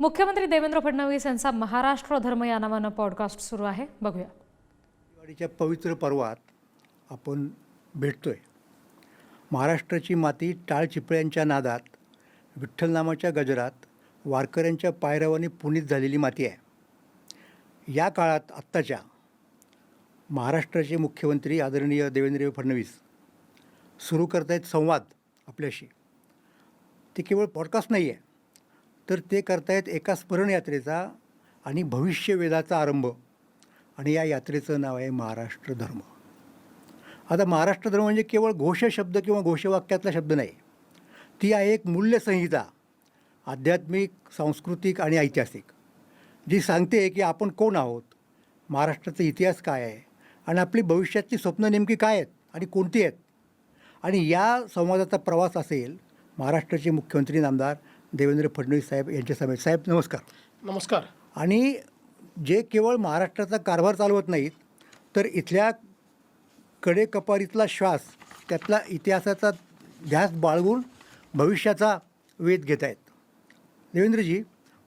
मुख्यमंत्री देवेंद्र फडणवीस यांचा महाराष्ट्र धर्म या नावानं पॉडकास्ट सुरू आहे. बघूया. दिवाळीच्या पवित्र पर्वात आपण भेटतोय. महाराष्ट्राची माती टाळचिपळ्यांच्या नादात, विठ्ठलनामाच्या गजरात, वारकऱ्यांच्या पायरवानी पुनीत झालेली माती आहे. या काळात आत्ताच्या महाराष्ट्राचे मुख्यमंत्री आदरणीय देवेंद्र फडणवीस सुरू करतायत संवाद आपल्याशी. ते केवळ पॉडकास्ट नाही आहे, तर ते करतायत एका स्मरण यात्रेचा आणि भविष्यवेधाचा आरंभ. आणि या यात्रेचं नाव आहे महाराष्ट्र धर्म. आता महाराष्ट्र धर्म म्हणजे केवळ घोषशब्द किंवा घोषवाक्यातला शब्द नाही. ती आहे एक मूल्यसंहिता, आध्यात्मिक, सांस्कृतिक आणि ऐतिहासिक, जी सांगते की आपण कोण आहोत, महाराष्ट्राचा इतिहास काय आहे आणि आपली भविष्यातली स्वप्न नेमकी काय आहेत आणि कोणती आहेत. आणि या संवादाचा प्रवास असेल महाराष्ट्राचे मुख्यमंत्री नामदार देवेंद्र फडणवीस साहेब यांच्यासमवेत. साहेब नमस्कार. नमस्कार. आणि जे केवळ महाराष्ट्राचा कारभार चालवत नाहीत, तर इथल्या कडेकपारीतला श्वास, त्यातला इतिहासाचा ध्यास बाळगून भविष्याचा वेध घेत आहेत. देवेंद्रजी,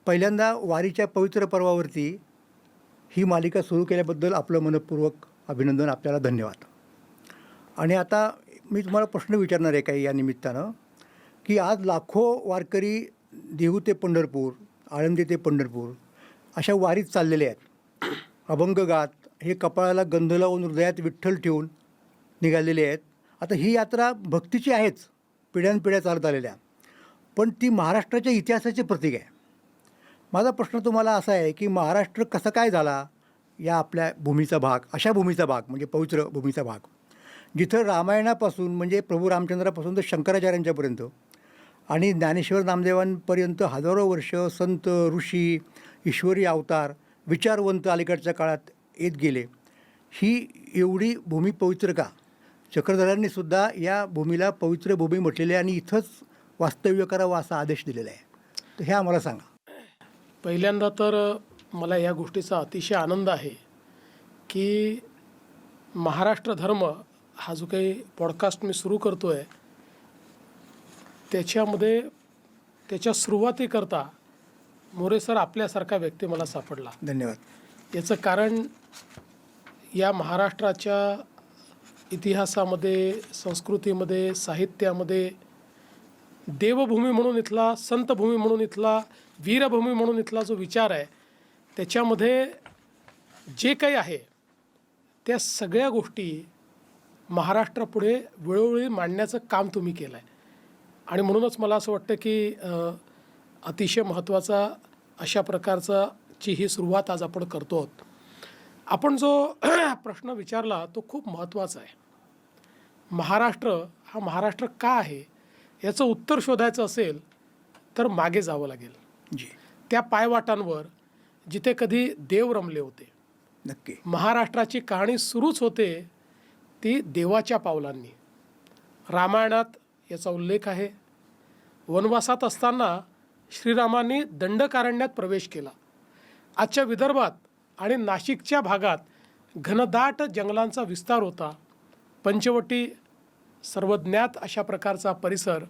पहिल्यांदा वारीच्या पवित्र पर्वावरती ही मालिका सुरू केल्याबद्दल आपलं मनपूर्वक अभिनंदन, आपल्याला धन्यवाद. आणि आता मी तुम्हाला प्रश्न विचारणार आहे काही या निमित्तानं, की आज लाखो वारकरी देहू ते पंढरपूर, आळंदी ते पंढरपूर अशा वारीत चाललेले आहेत. अभंग गात, हे कपाळाला गंध लावून हृदयात विठ्ठल ठेवून निघालेले आहेत. आता ही यात्रा भक्तीची आहेच, पिढ्यानपिढ्या चालत आलेल्या, पण ती महाराष्ट्राच्या इतिहासाचे प्रतीक आहे. माझा प्रश्न तुम्हाला असा आहे की महाराष्ट्र कसा काय झाला, या आपल्या भूमीचा भाग, अशा भूमीचा भाग म्हणजे पवित्र भूमीचा भाग, जिथं रामायणापासून म्हणजे प्रभू रामचंद्रापासून तर शंकराचार्यांच्यापर्यंत आणि ज्ञानेश्वर नामदेवांपर्यंत हजारो वर्ष संत, ऋषी, ईश्वरी अवतार, विचारवंत अलीकडच्या काळात येत गेले. ही एवढी भूमी पवित्र का? चक्रधरांनी सुद्धा या भूमीला पवित्र भूमी म्हटलेली आहे आणि इथंच वास्तव्य करावं असा आदेश दिलेला आहे. तर हे आम्हाला सांगा. पहिल्यांदा तर मला या गोष्टीचा अतिशय आनंद आहे की महाराष्ट्र धर्म हा जो काही पॉडकास्ट मी सुरू करतो आहे, त्याच्यामध्ये त्याच्या सुरुवातीकरता मोरे सर आपल्यासारखा व्यक्ती मला सापडला. धन्यवाद. याचं कारण या महाराष्ट्राच्या इतिहासामध्ये, संस्कृतीमध्ये, साहित्यामध्ये देवभूमी म्हणून इथला, संतभूमी म्हणून इथला, वीरभूमी म्हणून इथला जो विचार आहे, त्याच्यामध्ये जे काही आहे त्या सगळ्या गोष्टी महाराष्ट्रापुढे वेळोवेळी मांडण्याचं काम तुम्ही केलं आहे. आणि म्हणूनच मला असं वाटतं की अतिशय महत्त्वाचा अशा प्रकारची ही सुरुवात आज आपण करतो आहोत. आपण जो प्रश्न विचारला तो खूप महत्त्वाचा आहे. महाराष्ट्र हा महाराष्ट्र का आहे याचं उत्तर शोधायचं असेल तर मागे जावं लागेल. जी. त्या पायवाटांवर जिथे कधी देव रमले होते. नक्की. महाराष्ट्राची कहाणी सुरूच होते ती देवाच्या पावलांनी. रामायणात याचा उल्लेख आहे. वनवासात असताना श्रीरामांनी दंडकारण्यात प्रवेश केला. आजच्या विदर्भात आणि नाशिकच्या भागात घनदाट जंगलांचा विस्तार होता. पंचवटी, सर्वज्ञात अशा प्रकारचा परिसर.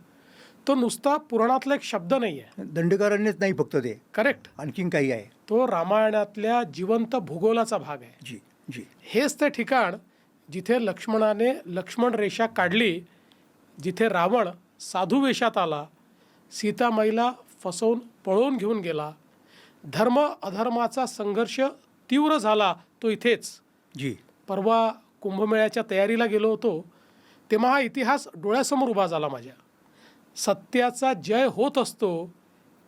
तो नुसता पुराणातला एक शब्द नाही आहे. दंडकारण्यच नाही फक्त ते, करेक्ट, आणखीन काही आहे. तो रामायणातल्या जिवंत भूगोलाचा भाग आहे. जी जी. हेच ते ठिकाण जिथे लक्ष्मणाने लक्ष्मण रेषा काढली, जिथे रावण साधू वेशात आला, सीतामाईला फसवून पळवून घेऊन गेला, धर्म अधर्माचा संघर्ष तीव्र झाला, तो इथेच. जी. परवा कुंभमेळ्याच्या तयारीला गेलो होतो तेव्हा हा इतिहास डोळ्यासमोर उभा झाला माझ्या. सत्याचा जय होत असतो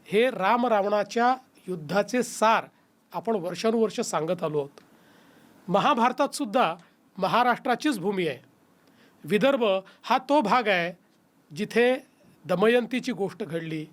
हे राम रावणाच्या युद्धाचे सार आपण वर्षानुवर्ष सांगत आलो आहोत. महाभारतात सुद्धा महाराष्ट्राचीच भूमी आहे. विदर्भ हा तो भाग आहे जिथे दमयंतीची गोष्ट घडली.